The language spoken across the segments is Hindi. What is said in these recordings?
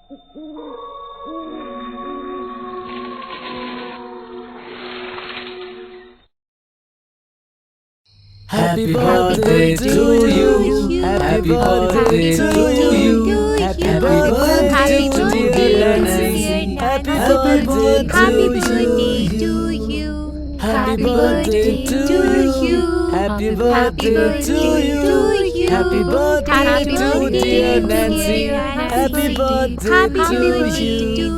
Happy birthday to you. Happy birthday to you. Happy birthday to dear Nancy. Happy birthday to you. Happy birthday to you. Happy birthday to you. Happy birthday to dear Nancy. Happy birthday to you.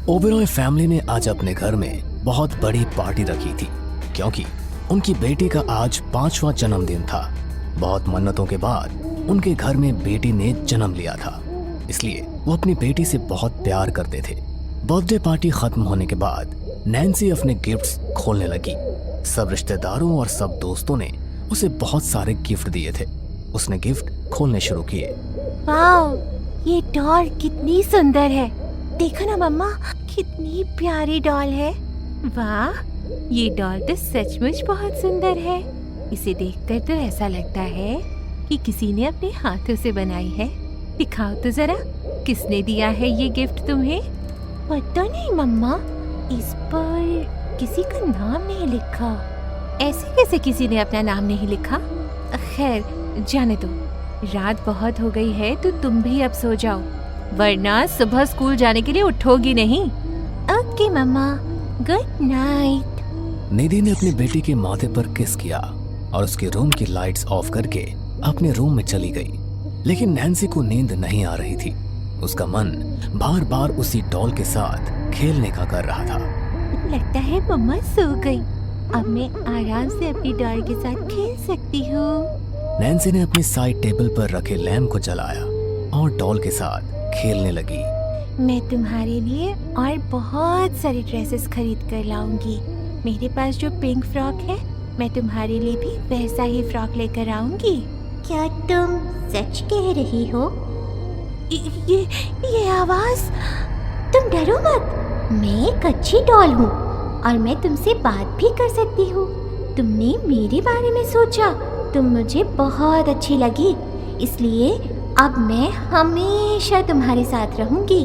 Oberoi family ने आज अपने घर में बहुत बड़ी पार्टी रखी थी क्योंकि उनकी बेटी का आज 5वां जन्मदिन था। बहुत मन्नतों के बाद उनके घर में बेटी ने जन्म लिया था, इसलिए वो अपनी बेटी से बहुत प्यार करते थे। बर्थडे पार्टी खत्म होने के बाद नैन्सी अपने गिफ्ट्स खोलने लगी। सब रिश्तेदारों और सब दोस्तों ने उसे बहुत सारे गिफ्ट दिए थे। उसने गिफ्ट खोलने शुरू किए। वाओ, ये डॉल कितनी सुंदर है। देखो ना मम्मा, कितनी प्यारी डॉल है। वाह, ये डॉल तो सचमुच बहुत सुंदर है। इसे देखकर तो ऐसा लगता है कि किसी ने अपने हाथों से बनाई है। दिखाओ तो जरा, किसने दिया है ये गिफ्ट तुम्हें? पता नहीं मम्मा, इस पर किसी का नाम नहीं लिखा। ऐसे कैसे किसी ने अपना नाम नहीं लिखा? खैर, जाने दो। रात बहुत हो गई है तो तुम भी अब सो जाओ, वरना सुबह स्कूल जाने के लिए उठोगी नहीं। ओके मम्मा, गुड नाइट। निधि ने अपनी बेटी के माथे पर किस किया और उसके रूम की लाइट्स ऑफ करके अपने रूम में चली गई। लेकिन नैन्सी को नींद नहीं आ रही थी। उसका मन बार बार उसी डॉल के साथ खेलने का कर रहा था। लगता है मम्मा सो गई। अब मैं आराम से अपनी डॉल के साथ खेल सकती हूँ। नैन्सी ने अपनी साइड टेबल पर रखे लैम्प को जलाया और डॉल के साथ खेलने लगी। मैं तुम्हारे लिए और बहुत सारी ड्रेसेस खरीद कर लाऊंगी। मेरे पास जो पिंक फ्रॉक है, मैं तुम्हारे लिए भी वैसा ही फ्रॉक लेकर आऊंगी। क्या तुम सच कह रही हो? ये आवाज? तुम डरो मत, मैं एक अच्छी डॉल हूँ और मैं तुमसे बात भी कर सकती हूँ। तुमने मेरे बारे में सोचा, तुम मुझे बहुत अच्छी लगी, इसलिए अब मैं हमेशा तुम्हारे साथ रहूंगी।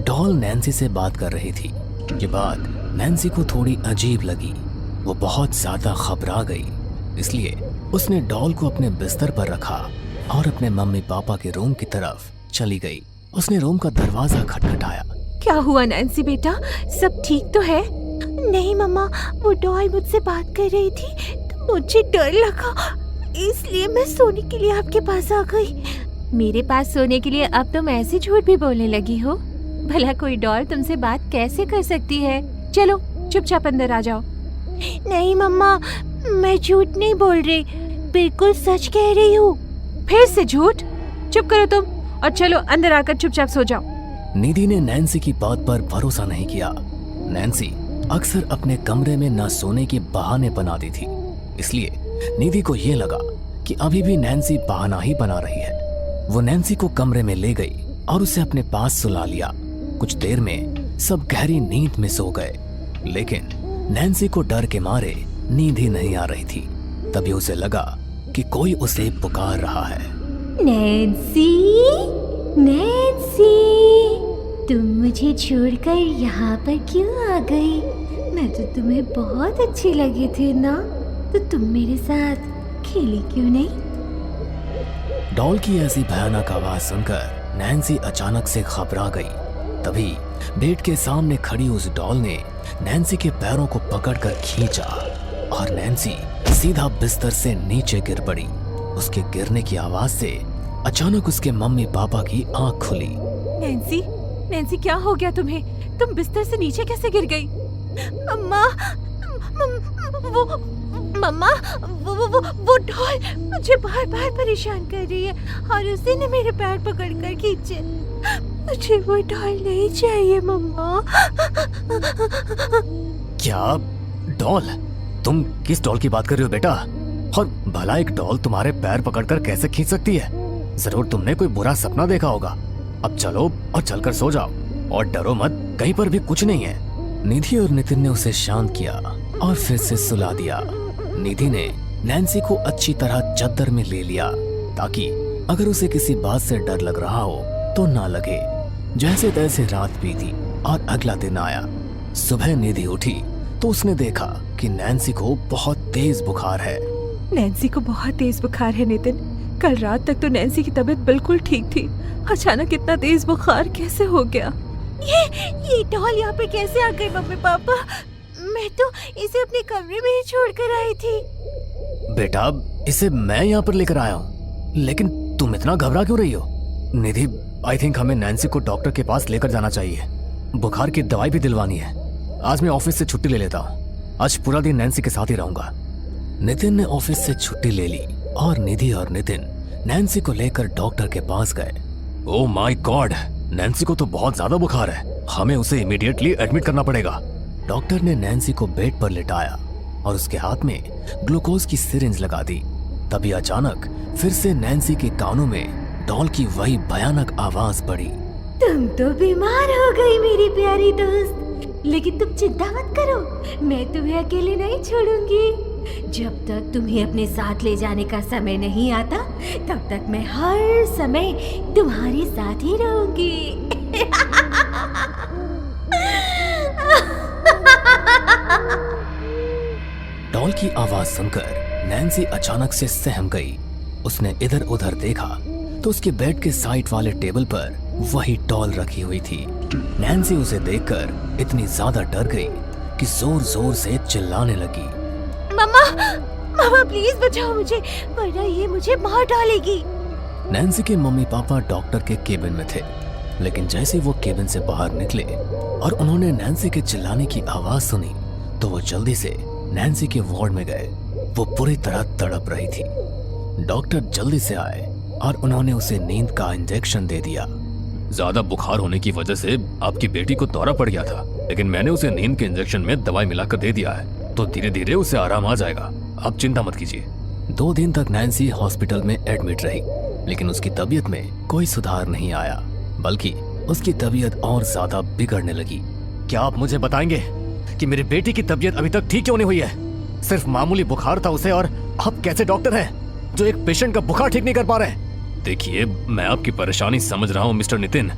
डॉल नैन्सी से बात कर रही थी। ये बात नैन्सी को थोड़ी अजीब लगी। वो बहुत ज्यादा घबरा गई, इसलिए उसने डॉल को अपने बिस्तर पर रखा और अपने मम्मी पापा के रूम की तरफ चली गई। उसने रूम का दरवाजा खटखटाया। क्या हुआ नैन्सी बेटा, सब ठीक तो है? नहीं मम्मा, वो डॉल मुझसे बात कर रही थी तो मुझे डर लगा, इसलिए मैं सोने के लिए आपके पास आ गई। मेरे पास सोने के लिए अब तुम ऐसे झूठ भी बोलने लगी हो? भला कोई डॉल तुमसे बात कैसे कर सकती है? चलो चुपचाप अंदर आ जाओ। नहीं मम्मा, मैं झूठ नहीं बोल रही, बिल्कुल सच कह रही हूँ। फिर से झूठ? चुप करो तुम और चलो अंदर आकर चुपचाप सो जाओ। निधि ने नैन्सी की बात पर भरोसा नहीं किया। नैन्सी अक्सर अपने कमरे में न सोने के बहाने बनाती थी, इसलिए निधि को ये लगा कि अभी भी नैन्सी बहाना ही बना रही है। वो नैन्सी को कमरे में ले गई और उसे अपने पास सुला लिया। कुछ देर में सब गहरी नींद में सो गए, लेकिन नैन्सी को डर के मारे नींद ही नहीं आ रही थी। तभी उसे लगा कि कोई उसे पुकार रहा है। नैन्सी, नैन्सी, तुम मुझे छोड़कर यहाँ पर क्यों आ गई? मैं तो तुम्हें बहुत अच्छी लगी थी ना, तो तुम मेरे साथ खेली क्यों नहीं? डॉल की ऐसी भयानक आवाज सुनकर नैन्सी अचानक से घबरा गई। तभी बेड के सामने खड़ी उस डॉल ने नैन्सी के पैरों को पकड़कर खींचा और नैन्सी सीधा बिस्तर से नीचे गिर पड़ी। उसके गिरने की आवाज से अचानक उसके मम्मी पापा की आंख खुली। नैन्सी, नैन्सी क्या हो गया तुम्हें? तुम बिस्तर से नीचे कैसे गिर गई? मम्मा, वो डॉल मुझे बार बार परेशान कर रही है और उसी ने मेरे पैर पकड़कर खींचे। मुझे वो डॉल नहीं चाहिए मम्मा। क्या डॉल? तुम किस डॉल की बात कर रही हो बेटा? और भला एक डॉल तुम्हारे पैर पकड़कर कैसे खींच सकती है? जरूर तुमने कोई बुरा सपना देखा होगा। अब चलो और चलकर सो जाओ और डरो मत, कहीं पर भी कुछ नहीं है। निधि और नितिन ने उसे शांत किया और फिर से सुला दिया। निधि ने नैन्सी को अच्छी तरह चद्दर में ले लिया ताकि अगर उसे किसी बात से डर लग रहा हो तो ना लगे। जैसे तैसे रात बीती और अगला दिन आया। सुबह निधि उठी तो उसने देखा कि नैन्सी को बहुत तेज बुखार है। नैन्सी को बहुत तेज बुखार है नितिन। कल रात तक तो नैन्सी की तबीयत बिल्कुल ठीक थी, अचानक इतना तेज बुखार कैसे हो गया? ये डॉल यहाँ पे कैसे आ गई मम्मी पापा? मैं तो इसे अपने कमरे में ही छोड़कर आई थी। बेटा, इसे मैं यहाँ पर लेकर आया हूँ, लेकिन तुम इतना घबरा क्यों रही हो? निधि, आई थिंक हमें नैन्सी को डॉक्टर के पास लेकर जाना चाहिए। बुखार की दवाई भी दिलवानी है। आज मैं ऑफिस से छुट्टी ले लेता हूँ। आज पूरा दिन नैन्सी के साथ ही रहूंगा। नितिन ने ऑफिस से छुट्टी ले ली और निधि और नितिन नैन्सी को लेकर डॉक्टर के पास गए। ओह माय गॉड, नैन्सी को तो बहुत ज्यादा बुखार है। हमें उसे इमीडिएटली एडमिट करना पड़ेगा। डॉक्टर ने नैन्सी को बेड पर लिटाया और उसके हाथ में ग्लूकोज की सिरिंज लगा दी। तभी अचानक फिर से नैन्सी के कानों में डॉल की वही भयानक आवाज पड़ी। तुम तो बीमार हो गई मेरी प्यारी दोस्त, लेकिन तुम चिंता मत करो, मैं तुम्हें अकेले नहीं छोड़ूंगी। जब तक तुम्हें अपने साथ ले जाने का समय नहीं आता, तब तक मैं हर समय तुम्हारे साथ ही रहूंगी। डॉल की आवाज सुनकर नैन्सी अचानक से सहम गई। उसने इधर उधर देखा तो उसके बेड के साइड वाले टेबल पर वही डॉल रखी हुई थी। नैन्सी उसे देखकर इतनी ज्यादा डर गई कि जोर जोर से चिल्लाने लगी। मम्मा, मम्मा प्लीज बचाओ मुझे, वरना ये मुझे मार डालेगी। नैन्सी के मम्मी पापा डॉक्टर के केबिन में थे, लेकिन जैसे वो केबिन से बाहर निकले और उन्होंने नैन्सी के चिल्लाने की आवाज सुनी तो वो जल्दी से नैन्सी के वार्ड में गए। वो पूरी तरह तड़प रही थी। डॉक्टर जल्दी से आए और उन्होंने उसे नींद का इंजेक्शन दे दिया। ज्यादा बुखार होने की वजह से आपकी बेटी को दौरा पड़ गया था, लेकिन मैंने उसे नींद के इंजेक्शन में दवाई मिलाकर दे दिया है, तो धीरे धीरे उसे आराम आ जाएगा। आप चिंता मत कीजिए। 2 दिन तक नैन्सी हॉस्पिटल में एडमिट रही, लेकिन उसकी तबीयत में कोई सुधार नहीं आया, बल्कि उसकी तबीयत और ज्यादा बिगड़ने लगी। क्या आप मुझे बताएंगे कि मेरी बेटी की तबीयत अभी तक ठीक क्यों नहीं हुई है? सिर्फ मामूली बुखार था उसे, और आप कैसे डॉक्टर हैं जो एक पेशेंट का बुखार ठीक नहीं कर पा रहे? देखिए, मैं आपकी परेशानी समझ रहा हूँ मिस्टर नितिन,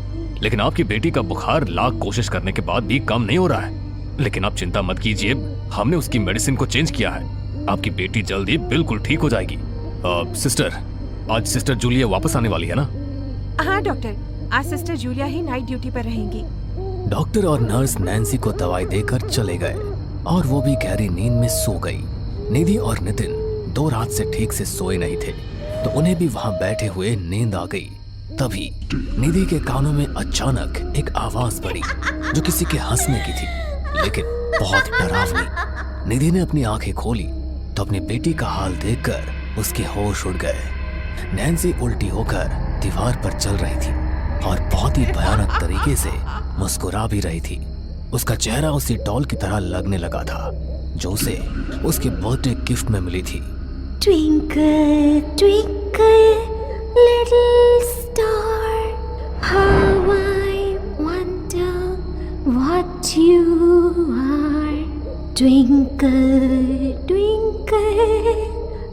लेकिन आपकी बेटी का बुखार लाख कोशिश करने के बाद भी कम नहीं हो रहा है। लेकिन आप चिंता मत कीजिए, हमने उसकी मेडिसिन को चेंज किया है। आपकी बेटी जल्दी बिल्कुल ठीक हो जाएगी। सिस्टर, आज सिस्टर जूलिया वापस आने वाली है ना? हाँ डॉक्टर, आज सिस्टर जूलिया ही नाइट ड्यूटी पर रहेंगी। डॉक्टर और नर्स नैन्सी को दवाई देकर चले गए और वो भी गहरी नींद में सो गई। निधि और नितिन 2 रात से ठीक से सोए नहीं थे, तो उन्हें भी वहां बैठे हुए नींद आ गई। तभी निधि के कानों में अचानक एक आवाज पड़ी जो किसी के हंसने की थी, लेकिन बहुत डरावनी। निधि ने अपनी आंखें खोली तो अपनी बेटी का हाल देखकर उसके होश उड़ गए। नैन्सी उल्टी होकर दीवार पर चल रही थी और बहुत ही भयानक तरीके से मुस्कुरा भी रही थी। उसका चेहरा उसी डॉल की तरह लगने लगा था जो उसे उसके बर्थडे गिफ्ट में मिली थी। Twinkle, twinkle, little star, how I wonder what you are. Twinkle, twinkle,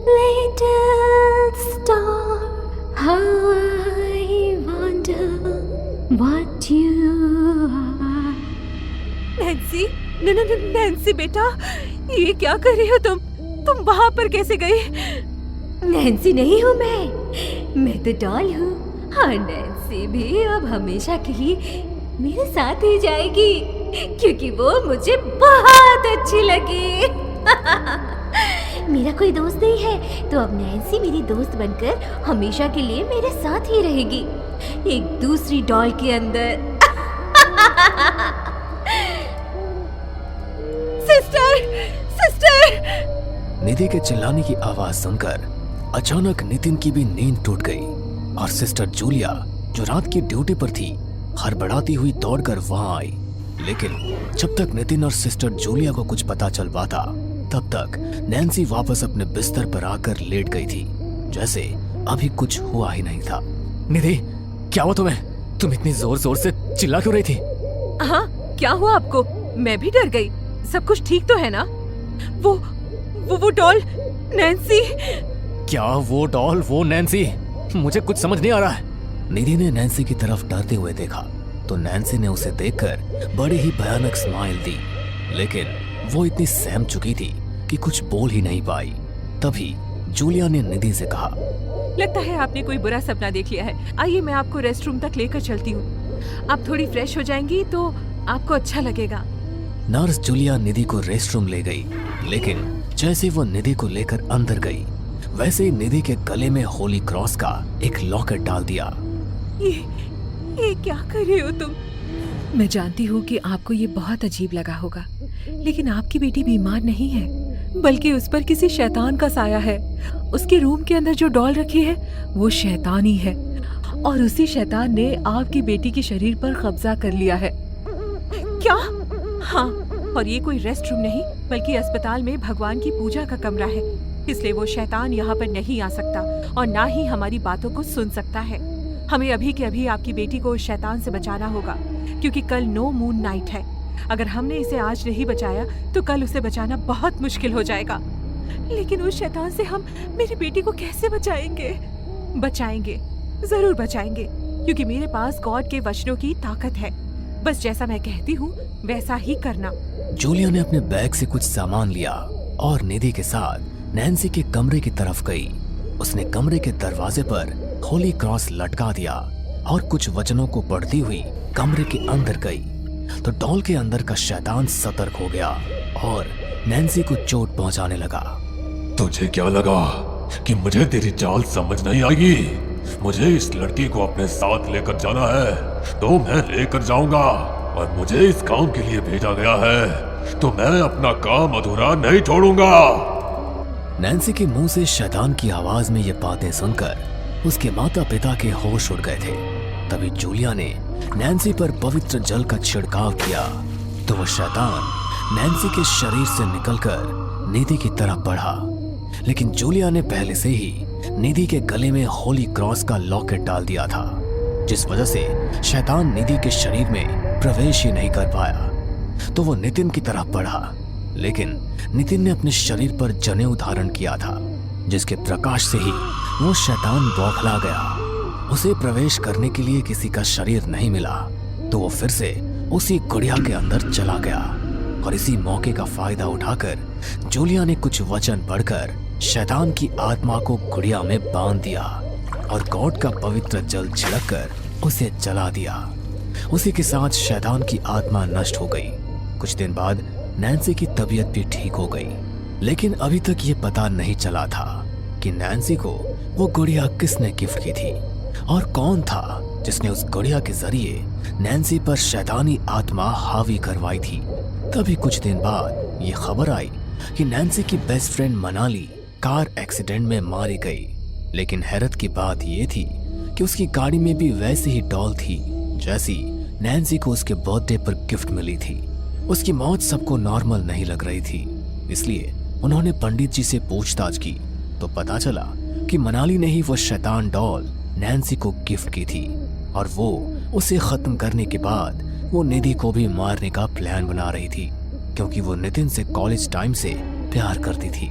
little star, how I wonder what you are. Nancy, Nancy बेटा, ये क्या कर रही हो तुम? तुम वहाँ पर कैसे गई? नैन्सी नहीं हूँ मैं तो डॉल हूँ। हाँ, नैन्सी भी अब हमेशा के लिए मेरे साथ ही जाएगी, क्योंकि वो मुझे बहुत अच्छी लगी। मेरा कोई दोस्त नहीं है, तो अब नैन्सी मेरी दोस्त बनकर हमेशा के लिए मेरे साथ ही रहेगी, एक दूसरी डॉल के अंदर। Sister, sister! निधि के चिल्लाने की आवाज सुनकर अचानक नितिन की भी नींद टूट गई और सिस्टर जूलिया, जो रात की ड्यूटी पर थी, हड़बड़ाती हुई दौड़कर वहां आई। लेकिन जब तक नितिन और सिस्टर जूलिया को कुछ पता चल पाता, तब तक नैन्सी वापस अपने बिस्तर पर आकर लेट गई थी, जैसे अभी कुछ हुआ ही नहीं था। निधि, क्या हुआ तुम्हें? तुम इतनी जोर जोर से चिल्ला क्यों रही थी? हाँ, क्या हुआ आपको? मैं भी डर गई। सब कुछ ठीक तो है ना? वो डॉल नैन्सी? क्या वो डॉल, वो नैन्सी? मुझे कुछ समझ नहीं आ रहा है। निधि ने नैन्सी की तरफ डरते हुए देखा तो नैन्सी ने उसे देखकर बड़ी ही भयानक स्माइल दी, लेकिन वो इतनी सहम चुकी थी कि कुछ बोल ही नहीं पाई। तभी जूलिया ने निधि से कहा, लगता है आपने कोई बुरा सपना देख लिया है। आइए मैं आपको रेस्ट रूम तक लेकर चलती हूँ। आप थोड़ी फ्रेश हो जाएंगी तो आपको अच्छा लगेगा। नर्स जूलिया निधि को रेस्ट रूम ले गई, लेकिन जैसे वो निधि को लेकर अंदर गई वैसे ही निधि के गले में होली क्रॉस का एक लॉकेट डाल दिया। ये क्या कर रहे हो तुम? मैं जानती हूँ कि आपको ये बहुत अजीब लगा होगा, लेकिन आपकी बेटी बीमार नहीं है, बल्कि उस पर किसी शैतान का साया है। उसके रूम के अंदर जो डॉल रखी है वो शैतान ही है, और उसी शैतान ने आपकी बेटी के शरीर पर कब्जा कर लिया है। क्या? हाँ, और ये कोई रेस्ट रूम नहीं बल्कि अस्पताल में भगवान की पूजा का कमरा है, इसलिए वो शैतान यहाँ पर नहीं आ सकता और ना ही हमारी बातों को सुन सकता है। हमें अभी के अभी आपकी बेटी को उस शैतान से बचाना होगा, क्योंकि कल नो मून नाइट है। अगर हमने इसे आज नहीं बचाया तो कल उसे बचाना बहुत मुश्किल हो जाएगा। लेकिन उस शैतान से हम मेरी बेटी को कैसे बचाएंगे? बचाएंगे, जरूर बचाएंगे, क्योंकि मेरे पास गॉड के वचनों की ताकत है। बस जैसा मैं कहती हूँ वैसा ही करना। जूलिया ने अपने बैग से कुछ सामान लिया और निधि के साथ नैन्सी के कमरे की तरफ गई। उसने कमरे के दरवाजे पर होली क्रॉस लटका दिया और कुछ वचनों को पढ़ती हुई कमरे के अंदर गई तो डॉल के अंदर का शैतान सतर्क हो गया और नैन्सी को चोट पहुंचाने लगा। तुझे क्या लगा कि मुझे तेरी चाल समझ नहीं आएगी? मुझे इस लड़की को अपने साथ लेकर जाना है तो मैं लेकर जाऊंगा, और मुझे इस काम के लिए भेजा गया है तो मैं अपना काम अधूरा नहीं छोड़ूंगा। नैन्सी के मुंह से शैतान की आवाज में ये बातें सुनकर उसके माता पिता के होश उड़ गए थे। तभी जूलिया ने नैन्सी पर पवित्र जल का छिड़काव किया तो वह शैतान नैन्सी के शरीर से निकलकर निधि की तरफ बढ़ा, लेकिन जूलिया ने पहले से ही निधि के गले में होली क्रॉस का लॉकेट डाल दिया था, जिस वजह से शैतान निधि के शरीर में प्रवेश ही नहीं कर पाया। तो वो नितिन की तरफ बढ़ा, लेकिन नितिन ने अपने शरीर पर जनेऊ धारण किया था, जिसके प्रकाश से ही वो शैतान बौखला गया। उसे प्रवेश करने के लिए किसी का शरीर नहीं मिला तो वो फिर से उसी गुड़िया के अंदर चला गया, और इसी मौके का फायदा उठाकर जूलिया ने कुछ वचन पढ़कर शैतान की आत्मा को गुड़िया में बांध दिया और गॉड का पवित्र जल छिड़ककर उसे जला दिया। उसी के साथ शैतान की आत्मा नष्ट हो गई। कुछ दिन बाद नैन्सी की तबीयत भी ठीक हो गई, लेकिन अभी तक ये पता नहीं चला था कि नैन्सी को वो गुड़िया किसने गिफ्ट की थी और कौन था जिसने उस गुड़िया के जरिए नैन्सी पर शैतानी आत्मा हावी करवाई थी। तभी कुछ दिन बाद ये खबर आई कि नैन्सी की best friend Manali car accident में मारी गई, लेकिन हैरत की बात ये थी कि उसकी गाड़ी में भी वैसी ही डॉल थी जैसी नैन्सी को उसके बर्थडे पर गिफ्ट मिली थी। उसकी मौत सबको नॉर्मल नहीं लग रही थी, इसलिए उन्होंने पंडित जी से पूछताछ की तो पता चला कि मनाली ने ही वो शैतान डॉल नैन्सी को गिफ्ट की थी, और वो उसे खत्म करने के बाद वो निधि को भी मारने का प्लान बना रही थी, क्योंकि वो नितिन से कॉलेज टाइम से प्यार करती थी।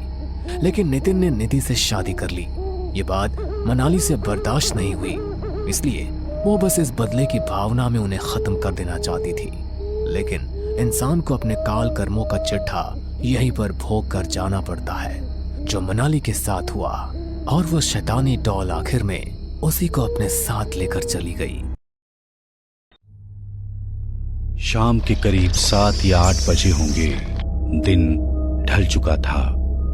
लेकिन नितिन ने निधि से शादी कर ली। ये बात मनाली से बर्दाश्त नहीं हुई, इसलिए वो बस इस बदले की भावना में उन्हें खत्म कर देना चाहती थी। लेकिन इंसान को अपने काल कर्मों का चिट्ठा यहीं पर भोग कर जाना पड़ता है, जो मनाली के साथ हुआ, और वो शैतानी डॉल आखिर में उसी को अपने साथ लेकर चली गई। शाम के करीब 7 या 8 बजे होंगे। दिन ढल चुका था।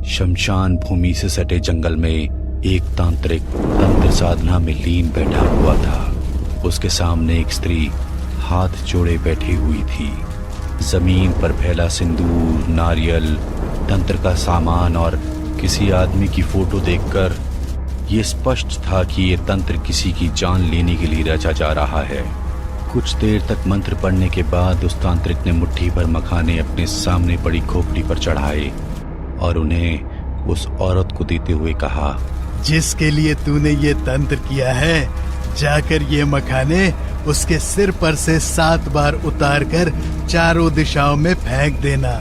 शमशान भूमि से सटे जंगल में एक तांत्रिक तंत्र साधना में लीन बैठा हुआ था। उसके सामने एक स्त्री हाथ जोड़े बैठी हुई थी। जमीन पर फैला सिंदूर, नारियल, तंत्र का सामान और किसी आदमी की फोटो देखकर ये स्पष्ट था कि ये तंत्र किसी की जान लेने के लिए रचा जा रहा है। कुछ देर तक मंत्र पढ़ने के बाद उस तांत्रिक ने मुट्ठी भर मखाने अपने सामने पड़ी खोपड़ी पर चढ़ाए और उन्हें उस औरत को देते हुए कहा, जिसके लिए तूने ये तंत्र किया है, जाकर ये मखाने उसके सिर पर से 7 बार उतारकर चारों दिशाओं में फेंक देना।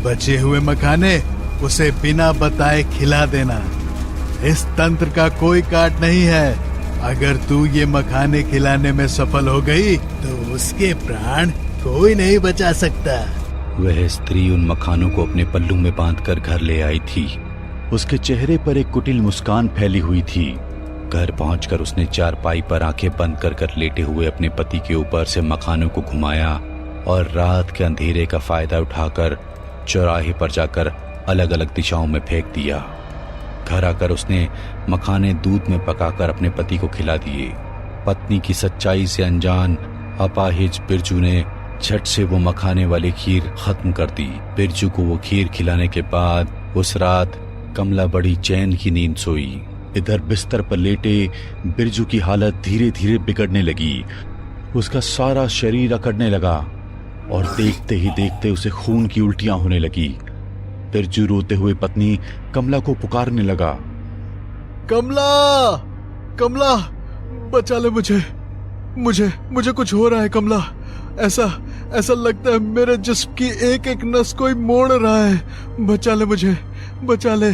बचे हुए मखाने उसे बिना बताए खिला देना। इस तंत्र का कोई काट नहीं है, अगर तू ये मखाने खिलाने में सफल हो गई तो उसके प्राण कोई नहीं बचा सकता। वह स्त्री उन मखानों को अपने पल्लू में बांधकर घर ले आई थी। उसके चेहरे पर एक कुटिल मुस्कान फैली हुई थी। घर पहुंचकर उसने चारपाई पर आंखें बंद कर लेटे हुए अपने पति के ऊपर से मखानों को घुमाया और रात के अंधेरे का फायदा उठाकर चौराहे पर जाकर अलग अलग दिशाओं में फेंक दिया। घर आकर उसने मखाने दूध में पकाकर अपने पति को खिला दिए। पत्नी की सच्चाई से अनजान अपाहिज बिरजू ने झट से वो मखाने वाली खीर खत्म कर दी। बिरजू को वो खीर खिलाने के बाद उस रात कमला बड़ी चैन की नींद सोई। इधर बिस्तर पर लेटे बिरजू की हालत धीरे धीरे बिगड़ने लगी। उसका सारा शरीर अकड़ने लगा और देखते ही देखते उसे खून की उल्टियां होने लगी। बिरजू रोते हुए पत्नी कमला को पुकारने लगा। कमला, कमला, बचा ले मुझे, मुझे मुझे कुछ हो रहा है कमला। ऐसा लगता है मेरे जिस्म की एक एक नस कोई मोड़ रहा है। बचा ले मुझे, बचा ले।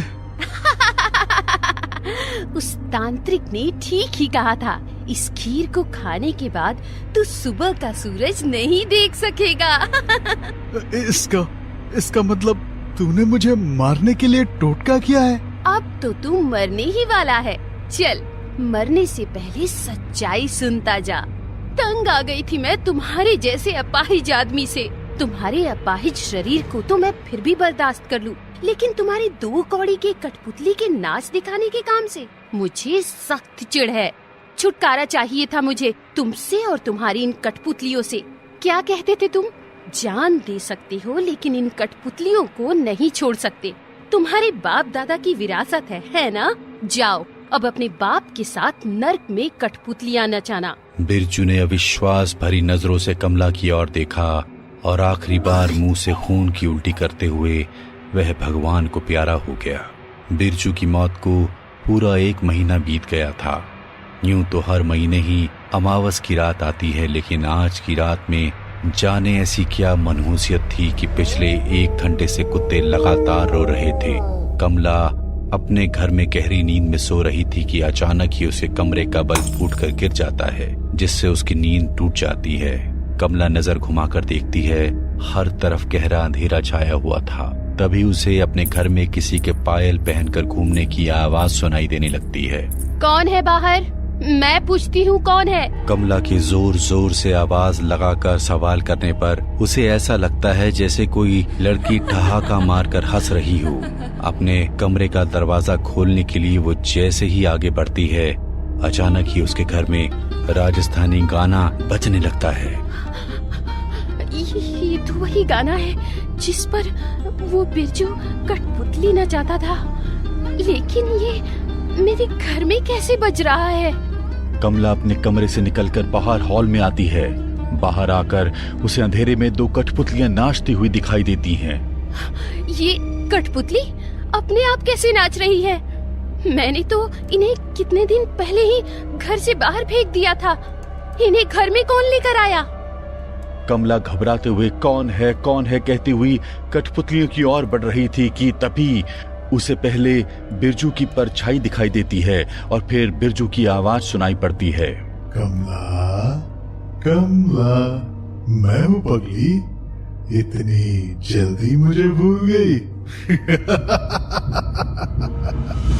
उस तांत्रिक ने ठीक ही कहा था। इस खीर को खाने के बाद तू सुबह का सूरज नहीं देख सकेगा। इसका मतलब तूने मुझे मारने के लिए टोटका किया है? अब तो तू मरने ही वाला है। चल, मरने से पहले सच्चाई सुनता जा। तंग आ गई थी मैं तुम्हारे जैसे अपाहिज आदमी से। तुम्हारे अपाहिज शरीर को तो मैं फिर भी बर्दाश्त कर लूं, लेकिन तुम्हारी 2 कौड़ी के कठपुतली के नाच दिखाने के काम से मुझे सख्त चिढ़ है। छुटकारा चाहिए था मुझे तुमसे और तुम्हारी इन कठपुतलियों से। क्या कहते थे तुम? जान दे सकते हो लेकिन इन कठपुतलियों को नहीं छोड़ सकते। तुम्हारे बाप दादा की विरासत है ना? जाओ अब अपने बाप के साथ नर्क में कठपुतलियां नचाना। बिरजू ने अविश्वास भरी नजरों से कमला की ओर देखा और आखिरी बार मुंह से खून की उल्टी करते हुए वह भगवान को प्यारा हो गया। बिरजू की मौत को पूरा 1 महीना बीत गया था। यूं तो हर महीने ही अमावस की रात आती है, लेकिन आज की रात में जाने ऐसी क्या मनहूसियत थी कि पिछले 1 घंटे से कुत्ते लगातार रो रहे थे। कमला अपने घर में गहरी नींद में सो रही थी कि अचानक ही उसे कमरे का बल्ब फूटकर गिर जाता है, जिससे उसकी नींद टूट जाती है। कमला नजर घुमाकर देखती है, हर तरफ गहरा अंधेरा छाया हुआ था। तभी उसे अपने घर में किसी के पायल पहनकर घूमने की आवाज सुनाई देने लगती है। कौन है बाहर? मैं पूछती हूँ, कौन है? कमला की जोर जोर से आवाज लगाकर सवाल करने पर उसे ऐसा लगता है जैसे कोई लड़की ठहाका मारकर हंस रही हो। अपने कमरे का दरवाजा खोलने के लिए वो जैसे ही आगे बढ़ती है, अचानक ही उसके घर में राजस्थानी गाना बजने लगता है। ये तो वही गाना है जिस पर वो बिरजू कठपुतली नचाता था, लेकिन ये मेरे घर में कैसे बज रहा है? कमला अपने कमरे से निकलकर बाहर हॉल में आती है। बाहर आकर उसे अंधेरे में 2 कठपुतलियां नाचती हुई दिखाई देती हैं। ये कठपुतली अपने आप कैसे नाच रही है? मैंने तो इन्हें कितने दिन पहले ही घर से बाहर फेंक दिया था। इन्हें घर में कौन लेकर आया? कमला घबराते हुए कौन है कहती हुई कठपुतलियों की ओर बढ़ रही थी कि तभी उसे पहले बिरजू की परछाई दिखाई देती है और फिर बिरजू की आवाज सुनाई पड़ती है। कमला, कमला, मैं हूँ पगली, इतनी जल्दी मुझे भूल गई?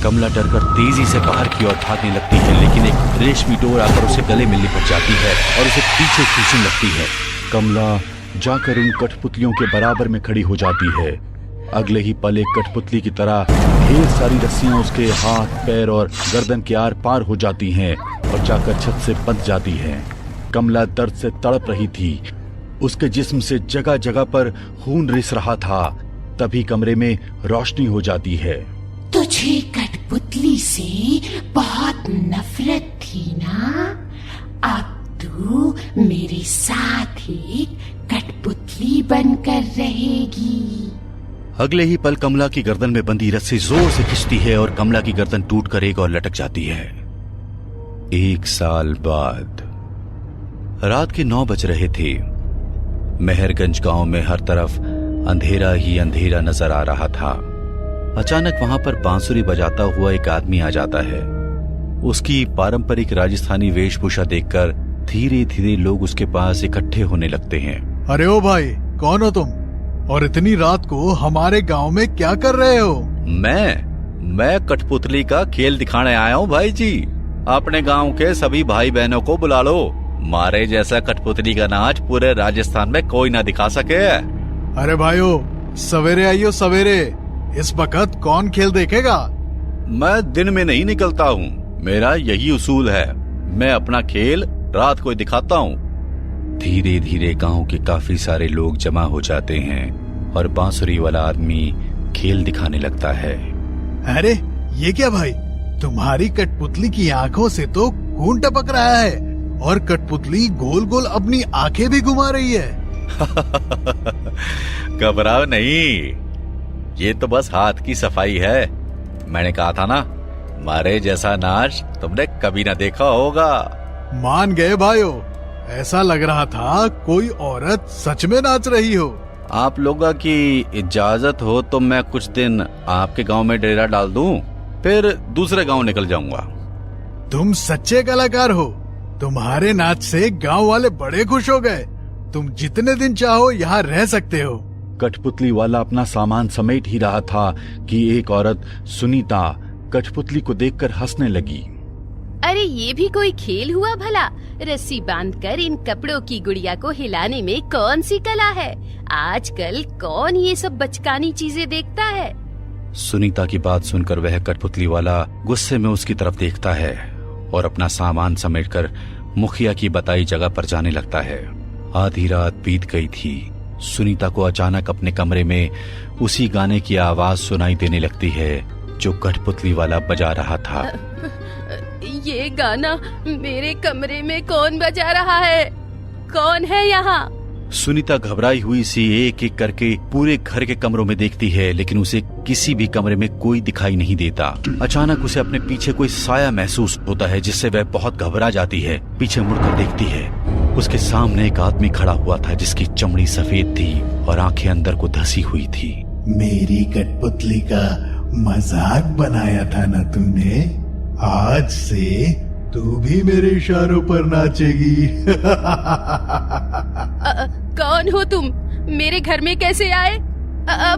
कमला डरकर तेजी से बाहर की ओर भागने लगती है, लेकिन एक रेशमी डोर आकर उसे गले में लिपट जाती है और उसे पीछे खींचने लगती है। कमला जाकर उन कठपुतलियों के बराबर में खड़ी हो जाती है। अगले ही पल एक कठपुतली की तरह ढेर सारी रस्सियां उसके हाथ, पैर और गर्दन के आर पार हो जाती हैं और जाकर छत से बंध जाती हैं। कमला दर्द से तड़प रही थी। उसके जिस्म से जगह जगह पर खून रिस रहा था। तभी कमरे में रोशनी हो जाती है। तुझे कठपुतली से बहुत नफरत थी ना? अब तू मेरे साथ ही कठपुतली बनकर रहेगी। अगले ही पल कमला की गर्दन में बंधी रस्सी जोर से खिंचती है और कमला की गर्दन टूटकर एक और लटक जाती है। 1 साल बाद रात के 9 बज रहे थे। मेहरगंज गांव में हर तरफ अंधेरा ही अंधेरा नजर आ रहा था। अचानक वहां पर बांसुरी बजाता हुआ एक आदमी आ जाता है। उसकी पारंपरिक राजस्थानी वेशभूषा देखकर धीरे धीरे लोग उसके पास इकट्ठे होने लगते हैं। अरे ओ भाई, कौन हो तुम और इतनी रात को हमारे गांव में क्या कर रहे हो? मैं कठपुतली का खेल दिखाने आया हूँ भाई जी। अपने गांव के सभी भाई बहनों को बुला लो। मारे जैसा कठपुतली का नाच पूरे राजस्थान में कोई ना दिखा सके। अरे भाइयों, सवेरे आइयो सवेरे, इस वक्त कौन खेल देखेगा? मैं दिन में नहीं निकलता हूँ, मेरा यही उसूल है। मैं अपना खेल रात को दिखाता हूँ। धीरे धीरे गांव के काफी सारे लोग जमा हो जाते हैं और बांसुरी वाला आदमी खेल दिखाने लगता है। अरे ये क्या भाई, तुम्हारी कठपुतली की आंखों से तो खून टपक रहा है और कठपुतली गोल गोल अपनी आंखें भी घुमा रही है। घबराओ नहीं, ये तो बस हाथ की सफाई है। मैंने कहा था ना, मारे जैसा नाच तुमने कभी ना देखा होगा। मान गए भाइयों, ऐसा लग रहा था कोई औरत सच में नाच रही हो। आप लोगों की इजाजत हो तो मैं कुछ दिन आपके गांव में डेरा डाल दूं, फिर दूसरे गांव निकल जाऊंगा। तुम सच्चे कलाकार हो, तुम्हारे नाच से गांव वाले बड़े खुश हो गए। तुम जितने दिन चाहो यहाँ रह सकते हो। कठपुतली वाला अपना सामान समेट ही रहा था कि एक औरत सुनीता कठपुतली को देखकर हंसने लगी। अरे ये भी कोई खेल हुआ भला? रस्सी बांधकर इन कपड़ों की गुड़िया को हिलाने में कौन सी कला है? आजकल कौन ये सब बचकानी चीजें देखता है? सुनीता की बात सुनकर वह कठपुतली वाला गुस्से में उसकी तरफ देखता है और अपना सामान समेटकर मुखिया की बताई जगह पर जाने लगता है। आधी रात बीत गई थी। सुनीता को अचानक अपने कमरे में उसी गाने की आवाज सुनाई देने लगती है जो कठपुतली वाला बजा रहा था। ये गाना मेरे कमरे में कौन बजा रहा है? कौन है यहाँ? सुनीता घबराई हुई सी एक एक करके पूरे घर के कमरों में देखती है, लेकिन उसे किसी भी कमरे में कोई दिखाई नहीं देता। अचानक उसे अपने पीछे कोई साया महसूस होता है, जिससे वह बहुत घबरा जाती है। पीछे मुड़कर देखती है, उसके सामने एक आदमी खड़ा हुआ था जिसकी चमड़ी सफेद थी और आंखें अंदर को धसी हुई थी। मेरी कठपुतली का मजाक बनाया था ना तूने? आज से तू भी मेरे इशारों पर नाचेगी। कौन हो तुम? मेरे घर में कैसे आए?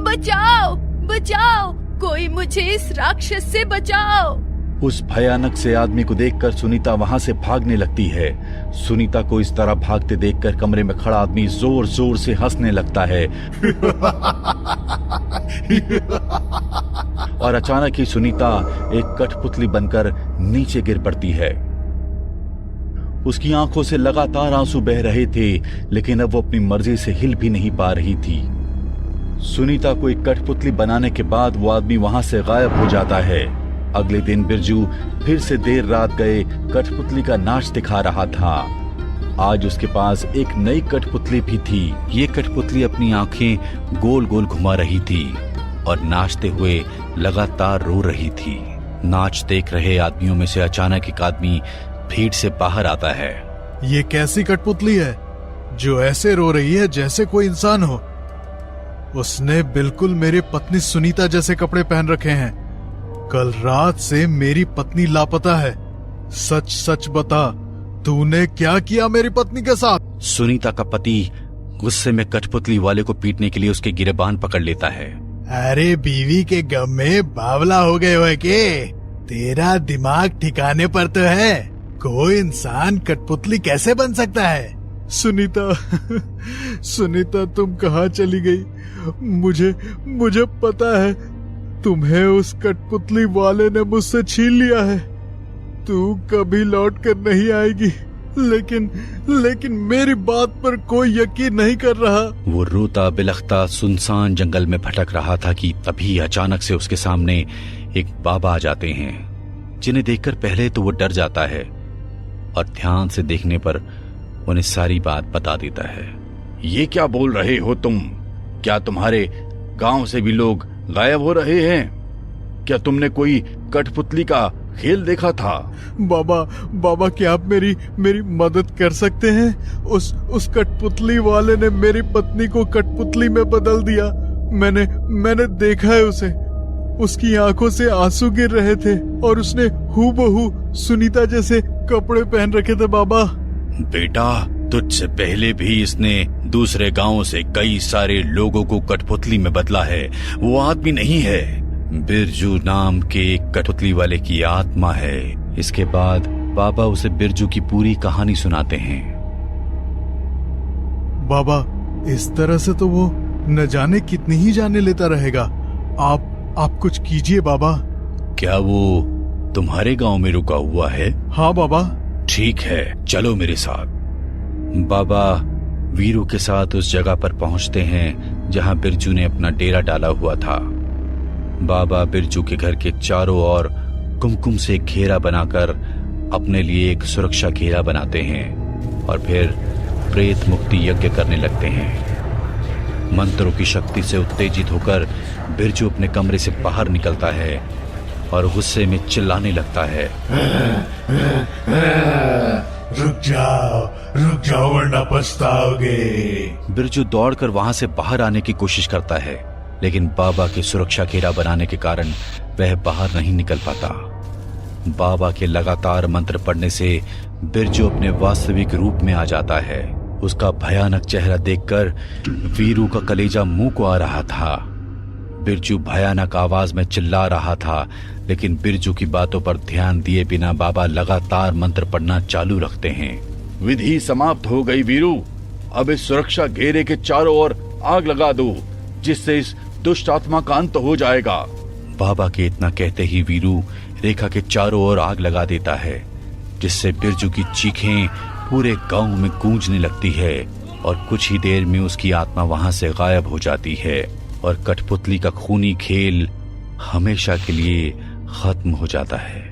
बचाओ बचाओ, कोई मुझे इस राक्षस से बचाओ। उस भयानक से आदमी को देखकर सुनीता वहां से भागने लगती है। सुनीता को इस तरह भागते देखकर कमरे में खड़ा आदमी जोर जोर से हंसने लगता है। और अचानक ही सुनीता एक कठपुतली बनकर नीचे गिर पड़ती है। उसकी आंखों से लगातार आंसू बह रहे थे, लेकिन अब वो अपनी मर्जी से हिल भी नहीं पा रही थी। सुनीता को एक कठपुतली बनाने के बाद वो आदमी वहां से गायब हो जाता है। अगले दिन बिरजू फिर से देर रात गए कठपुतली का नाच दिखा रहा था। आज उसके पास एक नई कठपुतली भी थी। ये कठपुतली अपनी आंखें गोल गोल घुमा रही थी और नाचते हुए लगातार रो रही थी। नाच देख रहे आदमियों में से अचानक एक आदमी भीड़ से बाहर आता है। ये कैसी कठपुतली है जो ऐसे रो रही है जैसे कोई इंसान हो? उसने बिल्कुल मेरे पत्नी सुनीता जैसे कपड़े पहन रखे हैं। कल रात से मेरी पत्नी लापता है। सच सच बता, तूने क्या किया मेरी पत्नी के साथ? सुनीता का पति गुस्से में कठपुतली वाले को पीटने के लिए उसके गिरेबान पकड़ लेता है। अरे बीवी के गम में बावला हो गए हो के? तेरा दिमाग ठिकाने पर तो है। कोई इंसान कठपुतली कैसे बन सकता है? सुनीता सुनीता तुम कहाँ चली गई? मुझे पता है तुम्हें उस कठपुतली वाले ने मुझसे छीन लिया है। तू कभी लौट कर नहीं आएगी, लेकिन मेरी बात पर कोई यकीन नहीं कर रहा। वो रोता बिलखता सुनसान जंगल में भटक रहा था कि तभी अचानक से उसके सामने एक बाबा आ जाते हैं, जिन्हें देखकर पहले तो वो डर जाता है और ध्यान से देखने पर उन्हें सारी बात बता देता है। ये क्या बोल रहे हो तुम? क्या तुम्हारे गांव से भी लोग गायब हो रहे हैं? क्या तुमने कोई कठपुतली का खेल देखा था? बाबा क्या आप मेरी मदद कर सकते हैं? उस कठपुतली वाले ने मेरी पत्नी को कठपुतली में बदल दिया। मैंने देखा है उसे। उसकी आंखों से आंसू गिर रहे थे और उसने हूबहू सुनीता जैसे कपड़े पहन रखे थे बाबा। बेटा, तुझसे पहले भी इसने दूसरे गांवों से कई सारे लोगों को कठपुतली में बदला है। वो आदमी नहीं है, बिरजू नाम के एक कठपुतली वाले की आत्मा है। इसके बाद बाबा उसे बिरजू की पूरी कहानी सुनाते हैं। बाबा, इस तरह से तो वो न जाने कितनी ही जाने लेता रहेगा। आप कुछ कीजिए बाबा। क्या वो तुम्हारे गांव में रुका हुआ है? हाँ बाबा। ठीक है, चलो मेरे साथ। बाबा वीरू के साथ उस जगह पर पहुंचते हैं जहां बिरजू ने अपना डेरा डाला हुआ था। बाबा बिरजू के घर के चारों ओर कुमकुम से घेरा बनाकर अपने लिए एक सुरक्षा घेरा बनाते हैं और फिर प्रेत मुक्ति यज्ञ करने लगते हैं। मंत्रों की शक्ति से उत्तेजित होकर बिरजू अपने कमरे से बाहर निकलता है और गुस्से में चिल्लाने लगता है, रुक जाओ वरना पछताओगे। बिरजू दौड़कर वहां से बाहर आने की कोशिश करता है, लेकिन बाबा के सुरक्षा घेरा बनाने के कारण वह बाहर नहीं निकल पाता। बाबा के लगातार मंत्र पढ़ने से बिरजू अपने वास्तविक रूप में आ जाता है। उसका भयानक चेहरा देखकर वीरू का कलेजा मुंह को आ रहा था। बिरजू भयानक आवाज में चिल्ला रहा था, लेकिन बिरजू की बातों पर ध्यान दिए बिना बाबा लगातार मंत्र पढ़ना चालू रखते हैं। विधि समाप्त हो गई वीरू, अब इस सुरक्षा घेरे के चारों ओर आग लगा दो, जिससे इस दुष्ट आत्मा का अंत हो जाएगा। बाबा के इतना कहते ही वीरू रेखा के चारों ओर आग लगा देता है, जिससे बिरजू की चीखें पूरे गांव में गूंजने लगती है और कुछ ही देर में उसकी आत्मा वहां से गायब हो जाती है और कठपुतली का खूनी खेल हमेशा के लिए खत्म हो जाता है।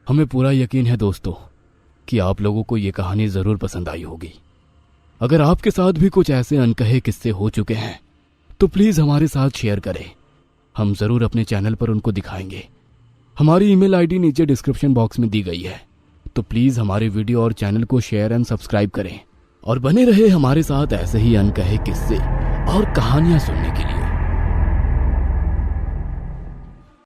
हमें पूरा यकीन है दोस्तों कि आप लोगों को ये कहानी जरूर पसंद आई होगी। अगर आपके साथ भी कुछ ऐसे अनकहे किस्से हो चुके हैं तो प्लीज हमारे साथ शेयर करें। हम जरूर अपने चैनल पर उनको दिखाएंगे। हमारी ईमेल आईडी नीचे डिस्क्रिप्शन बॉक्स में दी गई है, तो प्लीज हमारे वीडियो और चैनल को शेयर एंड सब्सक्राइब करें और बने रहे हमारे साथ ऐसे ही अनकहे किस्से और कहानियां सुनने के लिए।